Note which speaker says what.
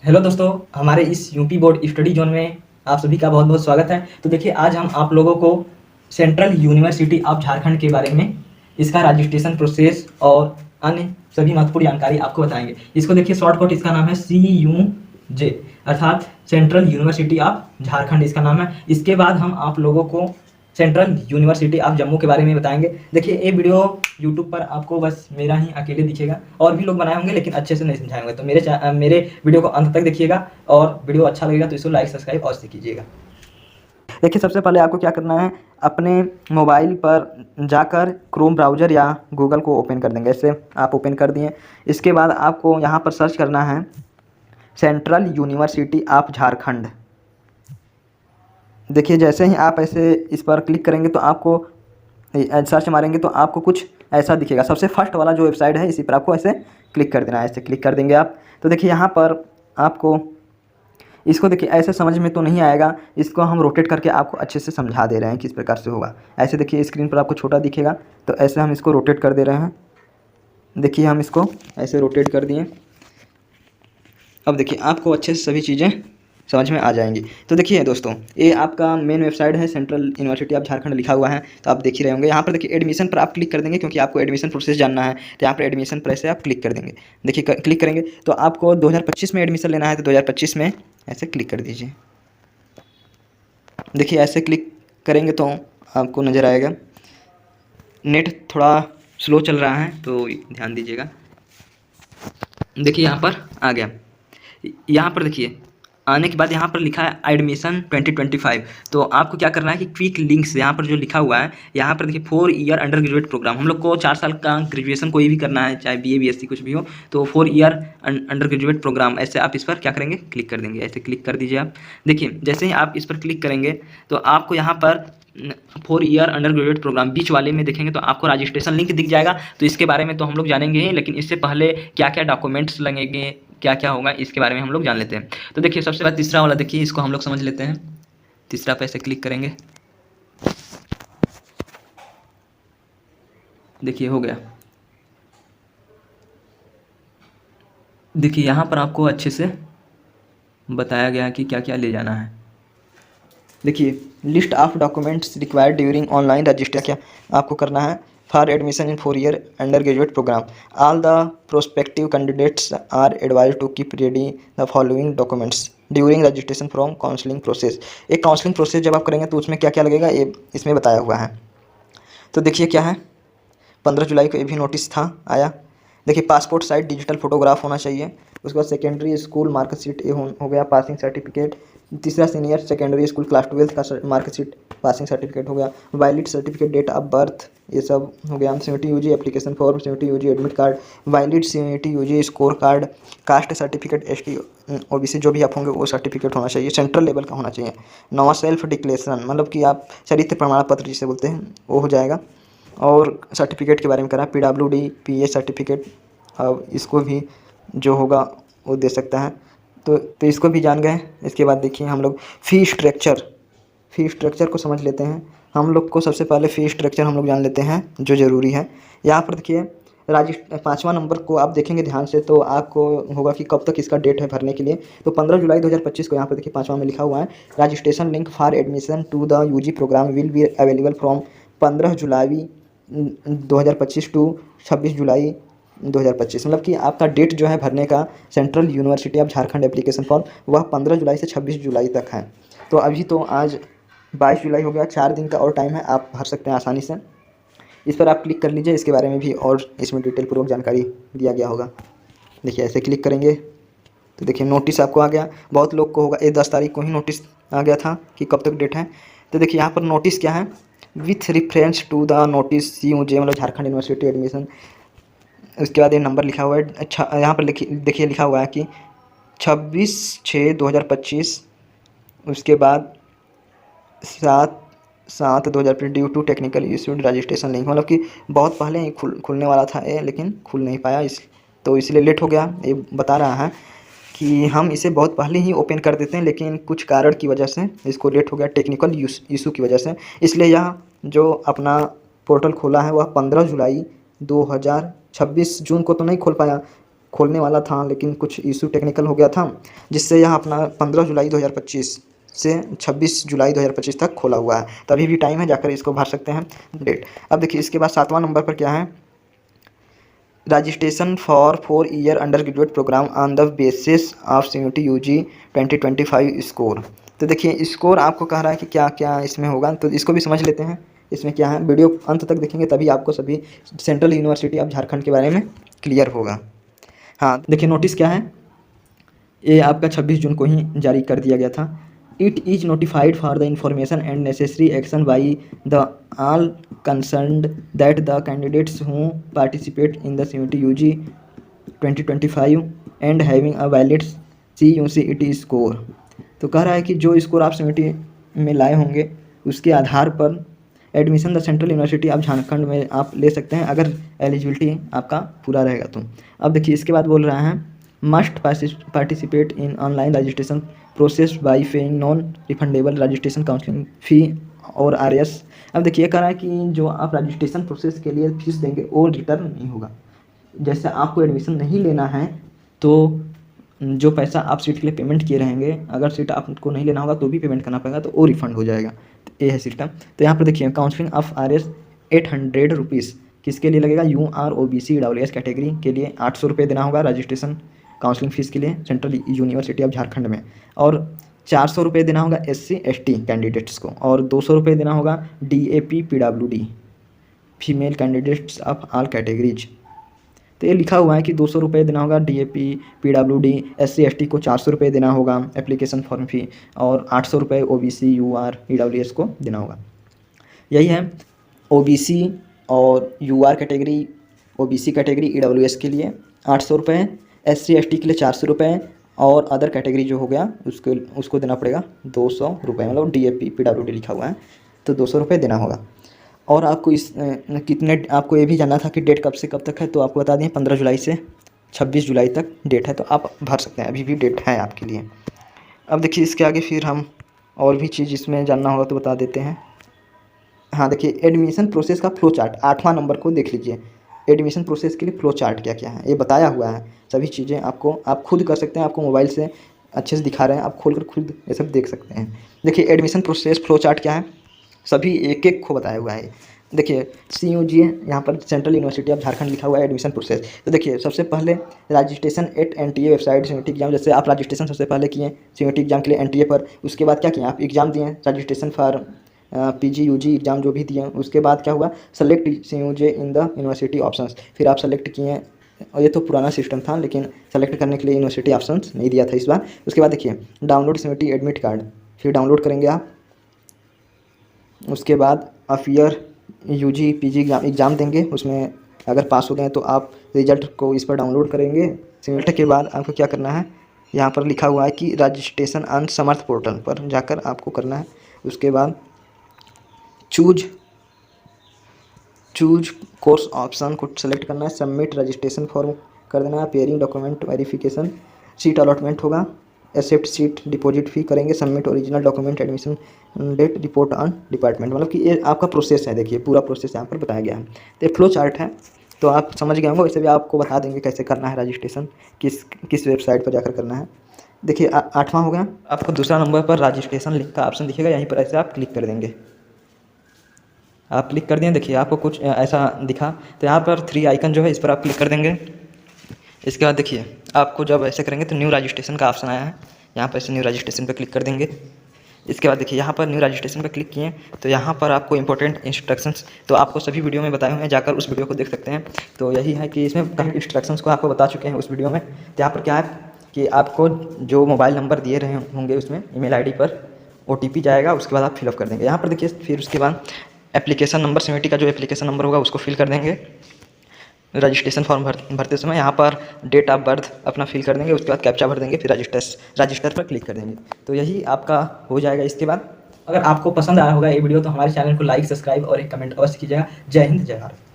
Speaker 1: Hello दोस्तों, हमारे इस यूपी बोर्ड स्टडी जोन में आप सभी का बहुत बहुत स्वागत है। तो देखिए, आज हम आप लोगों को सेंट्रल यूनिवर्सिटी ऑफ झारखंड के बारे में, इसका रजिस्ट्रेशन प्रोसेस और अन्य सभी महत्वपूर्ण जानकारी आपको बताएंगे। इसको देखिए, शॉर्टकट इसका नाम है CUJ, अर्थात सेंट्रल यूनिवर्सिटी ऑफ झारखंड इसका नाम है। इसके बाद हम आप लोगों को सेंट्रल यूनिवर्सिटी ऑफ जम्मू के बारे में बताएंगे। देखिए, ये वीडियो यूट्यूब पर आपको बस मेरा ही अकेले दिखेगा, और भी लोग बनाए होंगे लेकिन अच्छे से नहीं समझाए होंगे। तो मेरे वीडियो को अंत तक देखिएगा, और वीडियो अच्छा लगेगा तो इसको लाइक सब्सक्राइब अवश्य कीजिएगा। देखिए, सबसे पहले आपको क्या करना है, अपने मोबाइल पर जाकर क्रोम ब्राउज़र या गूगल को ओपन कर देंगे। ऐसे आप ओपन कर दिए। इसके बाद आपको यहाँ पर सर्च करना है सेंट्रल यूनिवर्सिटी ऑफ झारखंड। देखिए, जैसे ही आप ऐसे इस पर क्लिक करेंगे तो आपको सर्च मारेंगे तो आपको कुछ ऐसा दिखेगा। सबसे फर्स्ट वाला जो वेबसाइट है, इसी पर आपको ऐसे क्लिक कर देना है। ऐसे क्लिक कर देंगे आप, तो देखिए यहाँ पर आपको इसको देखिए, ऐसे समझ में तो नहीं आएगा। इसको हम रोटेट करके आपको अच्छे से समझा दे रहे हैं किस प्रकार से होगा। ऐसे देखिए, स्क्रीन पर आपको छोटा दिखेगा, तो ऐसे हम इसको रोटेट कर दे रहे हैं। देखिए, हम इसको ऐसे रोटेट कर दिए। अब देखिए, आपको अच्छे से सभी चीज़ें समझ में आ जाएंगी। तो देखिए दोस्तों, ये आपका मेन वेबसाइट है, सेंट्रल यूनिवर्सिटी ऑफ झारखंड लिखा हुआ है, तो आप देख ही रहे होंगे। यहाँ पर देखिए, एडमिशन पर आप क्लिक कर देंगे, क्योंकि आपको एडमिशन प्रोसेस जानना है। तो यहाँ पर एडमिशन पर ऐसे आप क्लिक कर देंगे। देखिए, क्लिक करेंगे तो आपको 2025 में एडमिशन लेना है, तो 2025 में ऐसे क्लिक कर दीजिए। देखिए, ऐसे क्लिक करेंगे तो आपको नज़र आएगा। नेट थोड़ा स्लो चल रहा है, तो ध्यान दीजिएगा। देखिए, यहाँ पर आ गया। यहाँ पर देखिए, आने के बाद यहाँ पर लिखा है एडमिशन 2025। तो आपको क्या करना है कि क्विक लिंक्स, यहाँ पर जो लिखा हुआ है, यहाँ पर देखिए 4 ईयर अंडर ग्रेजुएट प्रोग्राम। हम लोग को 4 साल का ग्रेजुएशन कोई भी करना है, चाहे BA BSc कुछ भी हो, तो 4 ईयर अंडर ग्रेजुएट प्रोग्राम, ऐसे आप इस पर क्या करेंगे, क्लिक कर देंगे। ऐसे क्लिक कर दीजिए आप। देखिए, जैसे ही आप इस पर क्लिक करेंगे तो आपको यहाँ पर 4 ईयर अंडर ग्रेजुएट प्रोग्राम बीच वाले में देखेंगे तो आपको रजिस्ट्रेशन लिंक दिख जाएगा। तो इसके बारे में तो हम लोग जानेंगे ही, लेकिन इससे पहले क्या क्या डॉक्यूमेंट्स लगेंगे, क्या क्या होगा, इसके बारे में हम लोग जान लेते हैं। तो देखिए, सबसे पहले तीसरा वाला देखिए, इसको हम लोग समझ लेते हैं। तीसरा पे ऐसे क्लिक करेंगे। देखिए, हो गया। देखिए, यहाँ पर आपको अच्छे से बताया गया कि क्या क्या ले जाना है। देखिए, list of documents required during online registration, क्या आपको करना है for admission in 4 year undergraduate programme. All the prospective candidates are advise to keep ready the following documents during registration from counselling process. एक counselling process जब आप करेंगे तो उसमें क्या क्या लगेगा, ये इसमें बताया हुआ है। तो देखिए क्या है, 15 जुलाई को ये भी नोटिस था आया। देखिए, पासपोर्ट साइज डिजिटल फोटोग्राफ होना चाहिए। उसके बाद सेकेंडरी स्कूल मार्कशीट ये हो गया, पासिंग सर्टिफिकेट। तीसरा, सीनियर सेकेंडरी स्कूल क्लास 12 का मार्कशीट, पासिंग सर्टिफिकेट हो गया। Valid certificate, date of birth, ये सब हो गया। CUET UG application form, CUET UG admit card, valid CUET UG score card, caste certificate, ST OBC जो भी आप होंगे वो सर्टिफिकेट होना चाहिए, सेंट्रल लेवल का होना चाहिए। नवा सेल्फ डिक्लेरेशन, मतलब कि आप चरित्र प्रमाण पत्र जिसे बोलते हैं, वो हो जाएगा। और सर्टिफिकेट के बारे में करा, PWD PA सर्टिफिकेट, अब इसको भी जो होगा वो दे सकता है। तो इसको भी जान गए। इसके बाद देखिए, हम लोग फ़ी स्ट्रक्चर को समझ लेते हैं। हम लोग को सबसे पहले फ़ी स्ट्रक्चर हम लोग जान लेते हैं, जो ज़रूरी है। यहाँ पर देखिए, 5वां नंबर को आप देखेंगे ध्यान से तो आपको होगा कि कब तक इसका डेट है भरने के लिए। तो 15 जुलाई 2025 को यहाँ पर देखिए 5वां में लिखा हुआ है, registration link for admission to the UG programme will be available from 15 July 2025 to 26 July 2025। मतलब कि आपका डेट जो है भरने का central university of Jharkhand application form, वह 15 जुलाई से 26 जुलाई तक है। तो अभी तो आज 22 जुलाई हो गया, 4 दिन का और टाइम है, आप भर सकते हैं आसानी से। इस पर आप क्लिक कर लीजिए, इसके बारे में भी और इसमें डिटेल पूर्वक जानकारी दिया गया होगा। देखिए, ऐसे क्लिक करेंगे तो देखिए नोटिस आपको आ गया। बहुत लोग को होगा, ये 10 तारीख को ही नोटिस आ गया था कि कब तक डेट है। तो देखिए, यहाँ पर नोटिस क्या है, with reference to the notice CUJ, मतलब झारखंड यूनिवर्सिटी एडमिशन। उसके बाद ये नंबर लिखा हुआ है। अच्छा, यहाँ पर देखिए लिखा हुआ है कि 26/6/2025, उसके बाद 7/7/2025 due to technical issued registration link, मतलब कि बहुत पहले ही खुलने वाला था ये, लेकिन खुल नहीं पाया, तो इसलिए लेट हो गया। ये बता रहा है कि हम इसे बहुत पहले ही ओपन कर देते हैं, लेकिन कुछ कारण की वजह से इसको लेट हो गया, टेक्निकल इशू की वजह से। इसलिए यह जो अपना पोर्टल खोला है वह 15 जुलाई 2026, जून को तो नहीं खोल पाया, खोलने वाला था, लेकिन कुछ इशू टेक्निकल हो गया था, जिससे यह अपना 15 जुलाई 2025 से 26 जुलाई 2025 तक खोला हुआ है। तो अभी भी टाइम है, जाकर इसको भर सकते हैं डेट। अब देखिए इसके बाद 7वां नंबर पर क्या है, registration for 4 year undergraduate programme on the basis of CUET UG 2025 score. तो देखिए स्कोर आपको कह रहा है कि क्या क्या इसमें होगा, तो इसको भी समझ लेते हैं इसमें क्या है। वीडियो अंत तक देखेंगे तभी आपको सभी सेंट्रल यूनिवर्सिटी ऑफ झारखंड के बारे में क्लियर होगा। हाँ देखिए नोटिस क्या है, ये आपका 26 जून को ही जारी कर दिया गया था। It is notified for the information and necessary action by the all concerned that the candidates who participate in the CUET UG 2025 and having a valid CUET score. तो कह रहा है कि जो स्कोर आप CUET में लाए होंगे उसके आधार पर admission the central university of Jharkhand में आप ले सकते हैं, अगर एलिजिबिलिटी आपका पूरा रहेगा तो। अब देखिए इसके बाद बोल रहा है must participate in online registration process by paying non refundable registration counselling फ़ी और RS। अब देखिए कह रहा है कि जो आप रजिस्ट्रेशन प्रोसेस के लिए फीस देंगे वो रिटर्न नहीं होगा। जैसे आपको एडमिशन नहीं लेना है तो जो पैसा आप सीट के लिए पेमेंट किए रहेंगे, अगर सीट आपको नहीं लेना होगा तो भी पेमेंट करना पड़ेगा, तो वो रिफंड हो जाएगा। तो ये है सिस्टम। तो यहाँ पर देखिए काउंसलिंग ऑफ RS 800 रुपीज़ किसके लिए लगेगा, UR OBC EWS कैटेगरी के लिए 800 रुपये देना होगा रजिस्ट्रेशन काउंसलिंग फ़ीस के लिए सेंट्रल यूनिवर्सिटी ऑफ झारखंड में, और 400 रुपये देना होगा SC ST कैंडिडेट्स को, और 200 रुपये देना होगा DAP PWD female candidates of all categories. तो ये लिखा हुआ है कि 200 रुपये देना होगा DAP PWD, SC ST को 400 रुपये देना होगा एप्लीकेशन फॉर्म फ़ी, और 800 रुपये OBC UR EWS को देना होगा। यही है OBC और UR category, OBC category EWS के लिए 800 रुपये, SC ST के लिए 400 रुपये, और अदर कैटेगरी जो हो गया उसको देना पड़ेगा 200 रुपये, मतलब DAP PWD लिखा हुआ है तो 200 रुपये देना होगा। और आपको कितने, आपको ये भी जानना था कि डेट कब से कब तक है, तो आपको बता दें 15 जुलाई से 26 जुलाई तक डेट है, तो आप भर सकते हैं, अभी भी डेट है आपके लिए। अब देखिए इसके आगे फिर हम और भी चीज़ इसमें जानना होगा तो बता देते हैं। हाँ देखिए एडमिशन प्रोसेस का फ्लो चार्ट 8वां नंबर को देख लीजिए। एडमिशन प्रोसेस के लिए फ्लो चार्ट क्या क्या है ये बताया हुआ है, सभी चीज़ें आपको आप खुद कर सकते हैं, आपको मोबाइल से अच्छे से दिखा रहे हैं, आप खोल कर खुद ये सब देख सकते हैं। देखिए एडमिशन प्रोसेस फ्लो चार्ट क्या है, सभी एक एक को बताया हुआ है। देखिए CUG यहाँ पर सेंट्रल यूनिवर्सिटी ऑफ झारखंड लिखा हुआ है एडमिशन प्रोसेस। तो देखिए सबसे पहले registration at NTA website CUET exam, जैसे आप रजिस्ट्रेशन सबसे पहले किए CUET एग्जाम के लिए NTA पर, उसके बाद क्या किए आप एग्ज़ाम दिए registration for PG UG exam जो भी दिए, उसके बाद क्या हुआ select CUG in the university options, फिर आप सेलेक्ट किए, और ये तो पुराना सिस्टम था लेकिन सेलेक्ट करने के लिए यूनिवर्सिटी ऑप्शंस नहीं दिया था इस बार। उसके बाद देखिए डाउनलोड CUET एडमिट कार्ड, फिर डाउनलोड करेंगे आप। उसके बाद आप ईयर UG PG एग्ज़ाम देंगे, उसमें अगर पास हो गए तो आप रिज़ल्ट को इस पर डाउनलोड करेंगे। सिलेक्ट के बाद आपको क्या करना है, यहाँ पर लिखा हुआ है कि रजिस्ट्रेशन ऑन समर्थ पोर्टल पर जाकर आपको करना है। उसके बाद चूज कोर्स ऑप्शन को सेलेक्ट करना है, सबमिट रजिस्ट्रेशन फॉर्म कर देना है, pairing document verification, seat allotment होगा, एक्सेप्ट सीट डिपॉजिट फी करेंगे, submit original document, admission date, report on department, मतलब कि ये आपका प्रोसेस है। देखिए पूरा प्रोसेस यहाँ पर बताया गया है, तो ये फ्लो चार्ट है, तो आप समझ गए होंगे। वैसे भी आपको बता देंगे कैसे करना है रजिस्ट्रेशन, किस वेबसाइट पर जाकर करना है। देखिए 8वां हो गया, आपको दूसरा नंबर पर रजिस्ट्रेशन लिंक का ऑप्शन दिखेगा, यहीं पर ऐसे आप क्लिक कर देंगे। आप क्लिक कर दिए, देखिए आपको कुछ ऐसा दिखा, तो यहाँ पर 3 आइकन जो है इस पर आप क्लिक कर देंगे। इसके बाद देखिए आपको जब ऐसे करेंगे तो न्यू रजिस्ट्रेशन का ऑप्शन आया है, यहाँ पर ऐसे न्यू रजिस्ट्रेशन पर क्लिक कर देंगे। इसके बाद देखिए यहाँ पर न्यू रजिस्ट्रेशन पर क्लिक किए तो यहाँ पर आपको इंपॉर्टेंट इंस्ट्रक्शंस, तो आपको सभी वीडियो में बताए हुए हैं, जाकर उस वीडियो को देख सकते हैं। तो यही है कि इसमें कई इंस्ट्रक्शंस को आपको बता चुके हैं उस वीडियो में। तो यहाँ पर क्या है कि आपको जो मोबाइल नंबर दिए रहे होंगे उसमें ईमेल ID पर OTP जाएगा, उसके बाद आप फिलअप कर देंगे। यहाँ पर देखिए फिर उसके बाद एप्लीकेशन नंबर CUET का जो एप्लीकेशन नंबर होगा उसको फिल कर देंगे। रजिस्ट्रेशन फॉर्म भरते समय यहाँ पर डेट ऑफ बर्थ अपना फिल कर देंगे, उसके बाद कैप्चा भर देंगे, फिर रजिस्टर पर क्लिक कर देंगे, तो यही आपका हो जाएगा। इसके बाद अगर आपको पसंद आया होगा ये वीडियो तो हमारे चैनल को लाइक, सब्सक्राइब और एक कमेंट अवश्य कीजिएगा। जय हिंद, जय भारत।